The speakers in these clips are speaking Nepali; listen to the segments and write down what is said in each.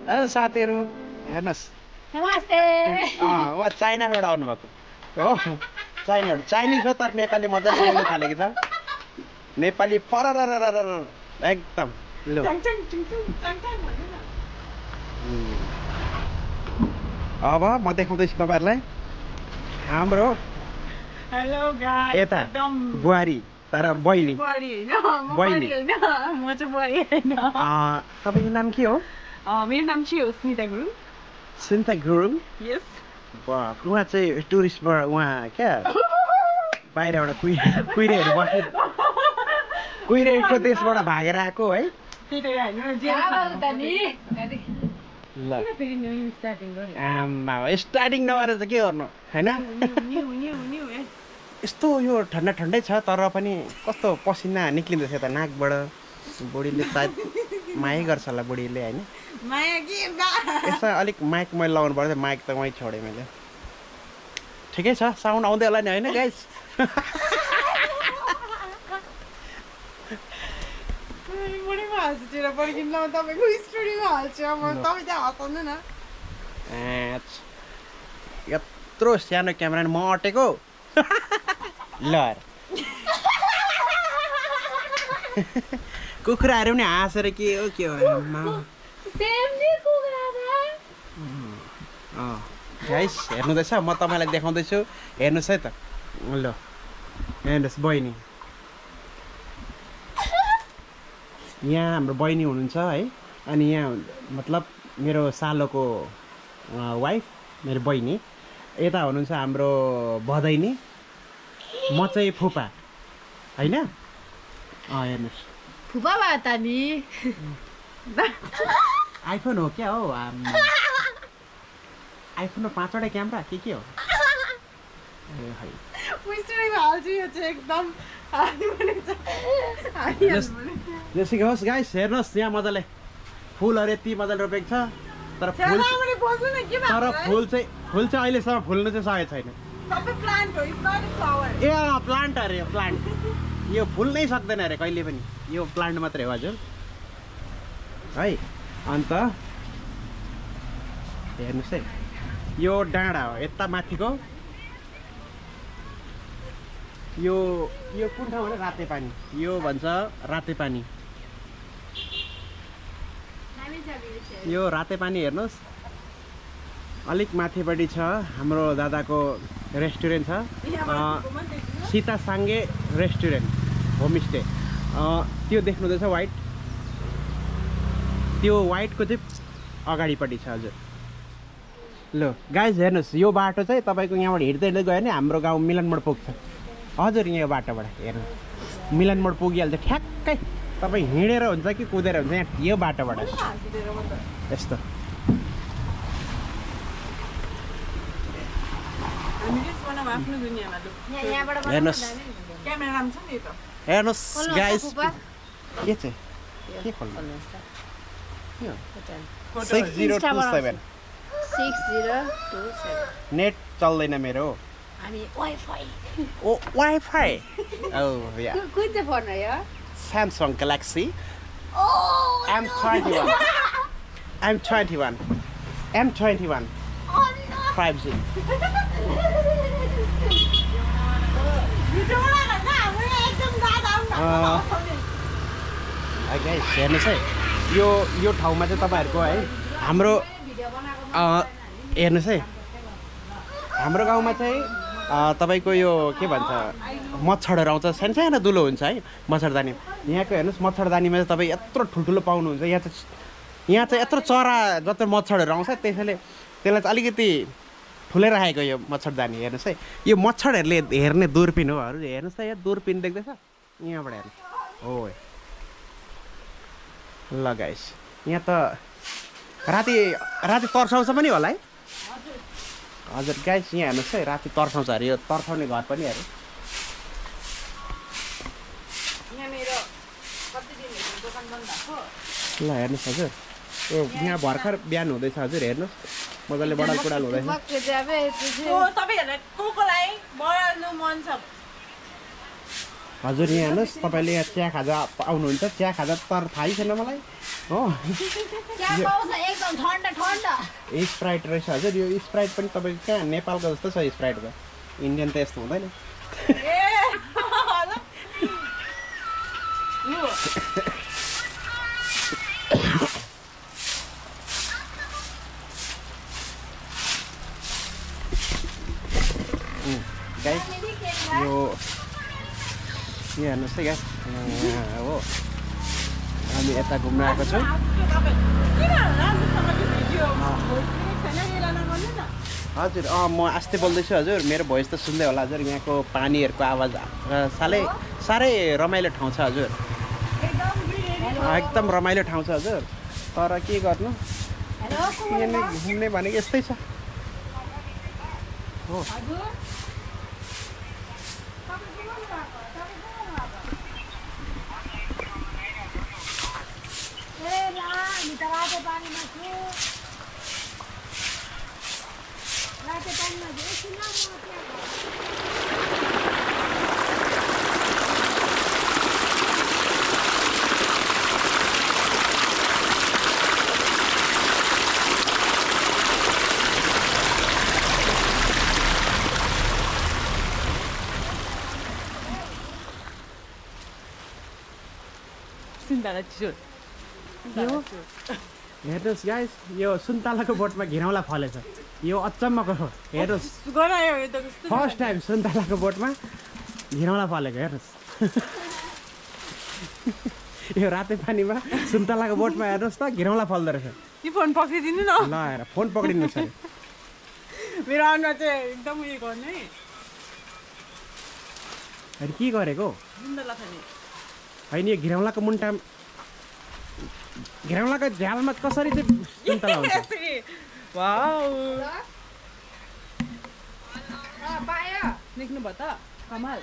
साथीहरू हेर्नुहोस् नमस्ते उहाँ चाइनाबाट आउनुभएको हो चाइनाबाट चाइनिज हो तर नेपाली मजाले बोल्नु थालेको छ नेपाली एकदम लु अब म देखाउँदैछु तपाईँहरूलाई हाम्रो हेलो गाइस यता बुहारी तर बहिनी म चाहिँ बुहारी हैन तपाईँको नाम के हो मेरो नाम चाहिँ हो स्मिता गुरुङ सुनिता गुरुङ यस उहाँ चाहिँ टुरिस्टबाट उहाँ क्या बाहिरबाट कुहिरेहरू बस्नु कुहिरेको देशबाट भागेर आएको है ल आमा स्टार्टिङ नभएर चाहिँ के गर्नु होइन यस्तो यो ठन्डा ठन्डै छ तर पनि कस्तो पसिना निक्लिँदैछ त नाकबाट बुढीले सायद मायै गर्छ होला बुढीले होइन यसमा अलिक माइक मैले लगाउनु पर्छ माइक त वहीँ छोडेँ मैले ठिकै छ साउन्ड आउँदै होला नि होइन गाइस यत्रो सानो क्यामेरा म अटेको ल कुखुराहरू पनि हाँसेर के हो गाइस हेर्नुहुँदैछ म तपाईँलाई देखाउँदैछु हेर्नुहोस् है त ल हेर्नुहोस् बहिनी यहाँ हाम्रो बहिनी हुनुहुन्छ है अनि यहाँ मतलब मेरो सालोको वाइफ मेरो बहिनी यता हुनुहुन्छ हाम्रो भदैनी म चाहिँ फुपा होइन हेर्नुहोस् फुपा भए त नि आइफोन हो क्या हो आइफोनमा 5वटा क्यामेरा के हो होस् गाइस हेर्नुहोस् यहाँ मजाले फुलहरू यति मजाले रोपेको छ तर फुल चाहिँ अहिलेसम्म फुल्नु चाहिँ सकेको छैन ए प्लान्ट अरे प्लान्ट यो फुल्नै सक्दैन अरे कहिले पनि यो प्लान्ट मात्रै हो हजुर है अन्त हेर्नुहोस् है यो डाँडा हो यता माथिको यो कुन ठाउँ भने राते पानी यो भन्छ राते पानी यो राते पानी हेर्नुहोस् अलिक माथिपट्टि छ हाम्रो दादाको रेस्टुरेन्ट छ सीता साङ्गे रेस्टुरेन्ट होमस्टे त्यो देख्नुहुँदैछ वाइट त्यो वाइटको चाहिँ अगाडिपट्टि छ हजुर ल गाइस हेर्नुहोस् यो बाटो चाहिँ तपाईँको यहाँबाट हिँड्दै हिँड्दै गयो भने हाम्रो गाउँ मिलनमोड पुग्छ हजुर यहाँ बाटोबाट हेर्नु मिलनमोड पुगिहाल्छ ठ्याक्कै तपाईँ हिँडेर हुन्छ कि कुदेर हुन्छ यहाँ यो बाटोबाट यस्तो हेर्नुहोस् गाइस के चाहिँ के खोल्नु 6027 नेट चल्दैन मेरो वाइफाई कुन चाहिँ फोन हो यो Samsung Galaxy M21 5G हेर्नुहोस् है यो ठाउँमा चाहिँ तपाईँहरूको है हाम्रो हेर्नुहोस् है हाम्रो गाउँमा चाहिँ तपाईँको यो के भन्छ मच्छरहरू आउँछ सानो सानो दुलो हुन्छ है मच्छरदानी यहाँको हेर्नुहोस् मच्छरदानीमा चाहिँ तपाईँ यत्रो ठुल्ठुलो पाउनुहुन्छ यहाँ चाहिँ यत्रो चरा जत्रो मच्छरहरू आउँछ त्यसैले त्यसलाई चाहिँ अलिकति ठुलै राखेको यो मच्छरदानी हेर्नुहोस् है यो मच्छरहरूले हेर्ने दूरपिन हो हेर्नुहोस् त यहाँ दूरपिन देख्दैछ यहाँबाट हेर्नुहोस् हो ल गाइस यहाँ त राति तर्साउँछ पनि होला है हजुर गाइस यहाँ हेर्नुहोस् है राति तर्साउँछ अरे यो तर्साउने घर पनि अरे ल हेर्नुहोस् हजुर यो यहाँ भर्खर बिहान हुँदैछ हजुर हेर्नुहोस् मजाले बडाल कुडाल हुँदैछ हजुर यहाँ हेर्नुहोस् तपाईँले यहाँ चिया खाजा आउनुहुन्छ चिया खाजा तर थाहै छैन मलाई हो क्या पाउँछ एकदम ठन्डा ठन्डा स्प्राइट रहेछ हजुर यो स्प्राइट पनि तपाईँको कहाँ नेपालको जस्तो छ स्प्राइटको इन्डियन त यस्तो हुँदैन गाइस यो हेर्नुहोस् है गाइस हो हामी यता घुम्न आएको छौँ हजुर म आस्ते बोल्दैछु हजुर मेरो भोइस त सुन्दै होला हजुर यहाँको पानीहरूको आवाज साह्रै रमाइलो ठाउँ छ हजुर एकदम रमाइलो ठाउँ छ हजुर तर के गर्नु यहाँ घुम्ने भनेको यस्तै छ हो हेर्नुहोस् गाइस यो सुन्तलाको बोटमा घिरौँला फलेछ यो अचम्मको हो हेर्नुहोस् फर्स्ट टाइम सुन्तलाको बोटमा घिरौँला फलेको हेर्नुहोस् यो रातै पानीमा सुन्तलाको बोटमा हेर्नुहोस् त घिरौँला फल्दो रहेछ यो फोन पक्रिदिनु न ल हेर फोन पक्रिनु छ मेरो अनुहार चाहिँ एकदम उयो गर्ने अनि के गरेको होइन यो घिरौँलाको मुन्टा घिरौँलाको झ्यालमा कसरी चाहिँ सुन्तला हुन्छ देख्नु भयो त कमाल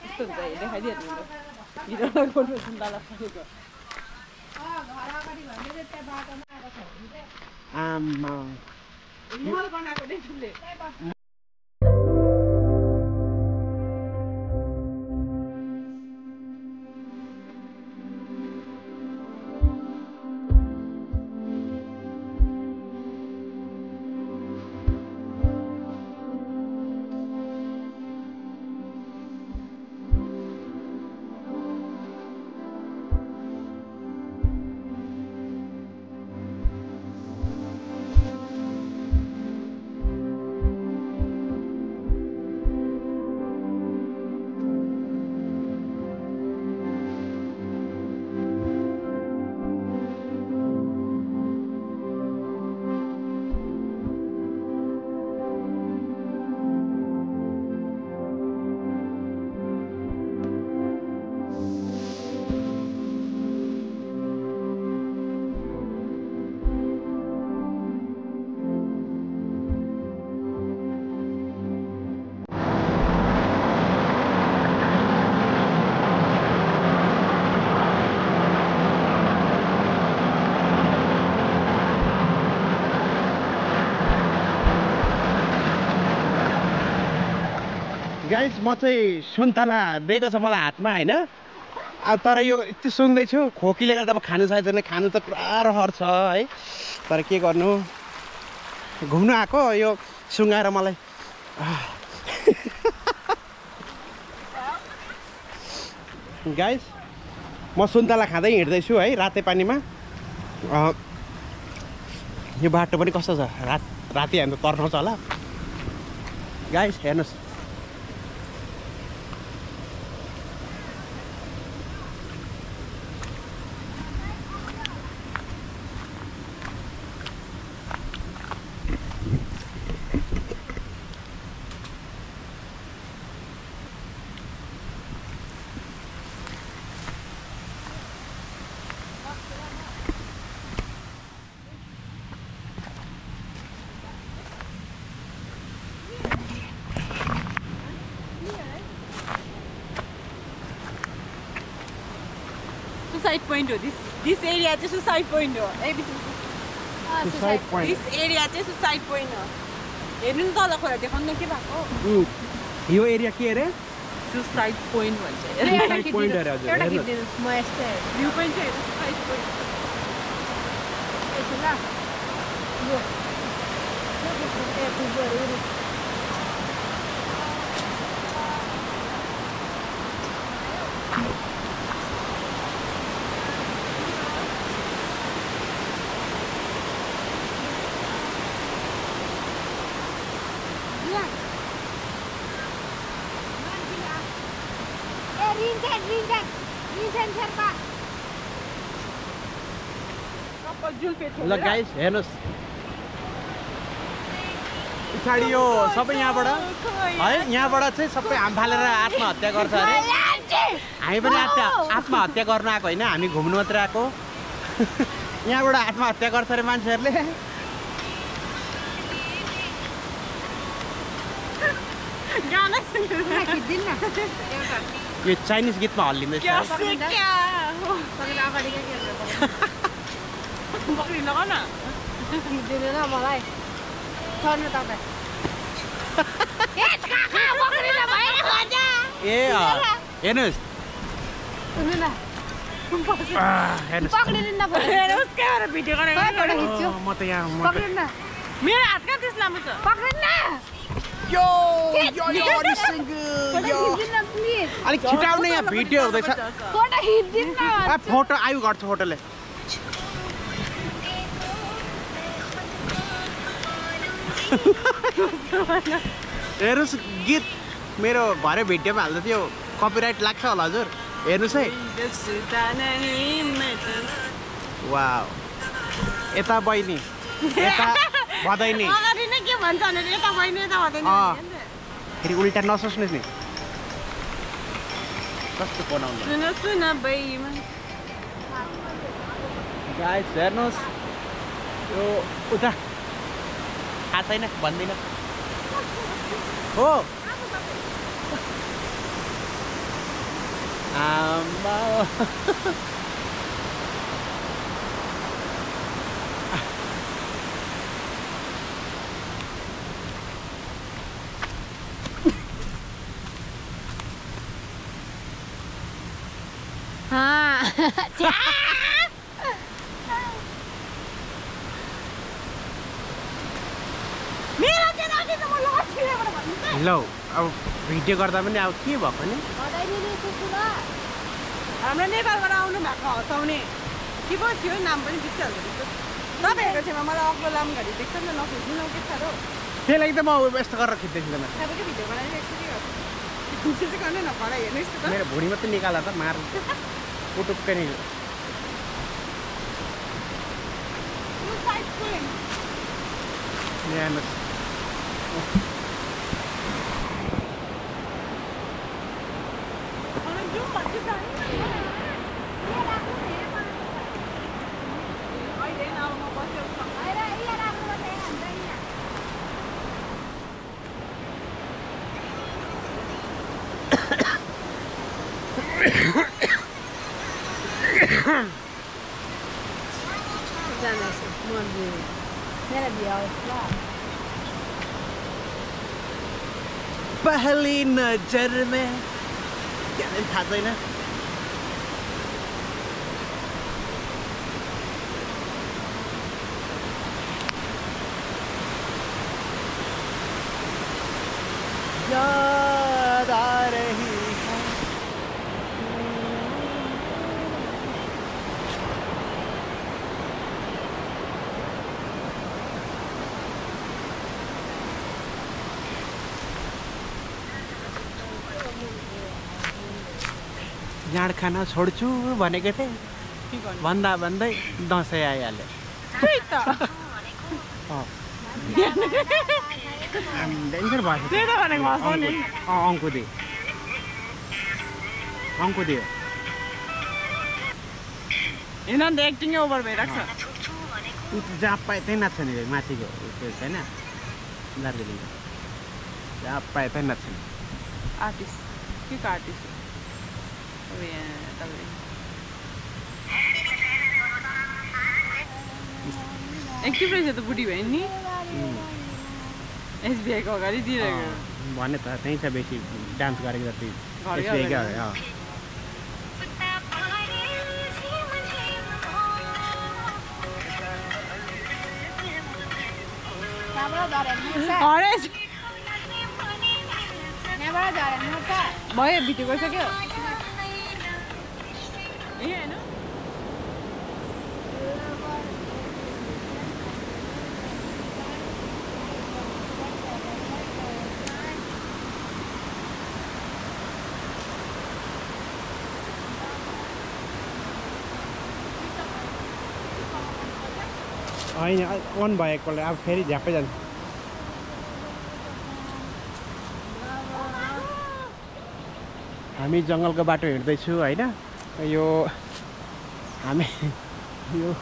यस्तो हुन्छ देखाइदिइहाल्नु घिरौँलाको सुन्तला फलेको आमा गाइस म चाहिँ सुन्तला दिएको छ मलाई हातमा होइन तर यो यति सुन्दैछु खोकीले गर्दा अब खानु सकेको छैन खानु त पुरा रहर छ है तर के गर्नु घुम्नु आएको यो सुँगाएर मलाई गाइस म सुन्तला खाँदै हिँड्दैछु है राते पानीमा यो बाटो पनि कस्तो छ राति हामी तर्नाउँछ होला गाइस हेर्नुहोस् Suicide point हो this area चाहिँ suicide point हो Suicide point. this area चाहिँ suicide point हो हेर्नु न तल खोला देखाउनु के भएको यो एरिया के अरे suicide point भन्छ Suicide point अरे हजुर म यस्तै भ्यू पोइन्ट चाहिँ suicide point ल गाइस हेर्नुहोस् पछाडि यो सबै यहाँबाट है यहाँबाट चाहिँ सबै हाम फालेर आत्महत्या गर्छ अरे हामी पनि आत्महत्या गर्नु आएको होइन हामी घुम्नु मात्रै आएको यहाँबाट आत्महत्या गर्छ अरे मान्छेहरूले यो चाइनिज गीतमा हल्लिँदैछ ए हेर्नुहोस् म त यहाँ मेरो हात कहाँ त्यस लामो छ अलिक छिटाउने यहाँ भिडियो हुँदैछ फोटो आयु गर्छ फोटोले हेर्नुहोस् गीत मेरो भरे भिडियोमा हाल्दा थियो कपिराइट लाग्छ होला हजुर हेर्नुहोस् है वाउ यता बहिनी यता भदैनी फेरि उल्टा नसोच्नुहोस् नि कस्तो बनाउनु गाइस हेर्नुहोस् यो उता थाहा छैन भन्दिनँ हो आम्बा ल अब भिडियो गर्दा पनि अब के भएको नि हाम्रो नेपालबाट आउनु भएको हँसाउने के पो थियो नाम पनि बिर्सिहाल्दो तपाईँहरूको छेउमा मलाई अग्लो लामो घडी देख्छ नि त नखिच्नु न के साह्रो त्यही लागि त म यस्तो गरेर खिच्दैथिँदैन तपाईँकै भिडियो बनाइरहेको छु कि गर्नु न पढाइ हेर्नुहोस् त मेरो भुँडी मात्रै निकाला त मार पुटुक्कै नि पहली नजर में क्या थाहा छैन याद आ रही है जाँड खान छोड्छु भनेको थिएँ भन्दा भन्दै दसैँ आइहाल्यो डेन्जर भयो अङ्कुदी होइन नि त एक्टिङै ओभर भइरहेको छ जहाँ पाए त्यही नाच्छ नि माथिको त्यो छैन दार्जिलिङको जहाँ पाए त्यही नाच्छ नि आर्टिस्ट के को आर्टिस्ट अब यहाँ तपाईँ एक्टिभ रहेछ त बुढी भयो नि एसबिआईको अगाडि दिइरहेको भने त त्यहीँ छ बेसी डान्स गरेको जति एसबिआईकै अगाडि हरेस यहाँबाट झरेर मर्छ भयो भिडियो गरिसक्यो ए हैन होइन अन भएकोले अब फेरि झ्याप्पै जान्छ हामी जङ्गलको बाटो हिँड्दैछु होइन यो हामी यो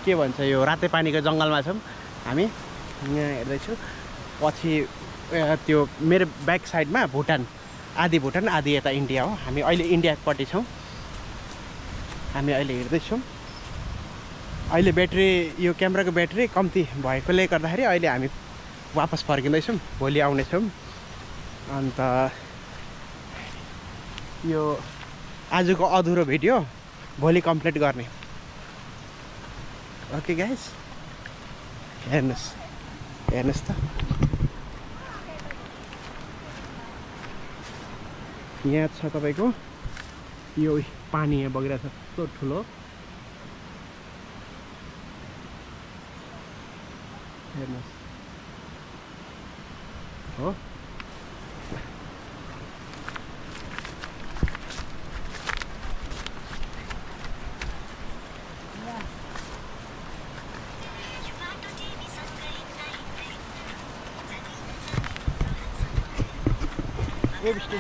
के भन्छ यो राते पानीको जङ्गलमा छौँ हामी यहाँ हेर्दैछु पछि त्यो मेरो ब्याक साइडमा भुटान आधी यता इन्डिया हो हामी अहिले इन्डियापट्टि छौँ हामी अहिले हिँड्दैछौँ अहिले ब्याट्री यो क्यामेराको ब्याट्री कम्ती भएकोले गर्दाखेरि अहिले हामी वापस फर्किँदैछौँ भोलि आउनेछौँ अन्त यो आजको अधुरो भिडियो भोलि कम्प्लिट गर्ने ओके गाइस हेर्नुहोस् त यहाँ छ तपाईँको यो पानी यहाँ बगिरहेको छ कस्तो ठुलो हेर्नुहोस् हो Bıçtı.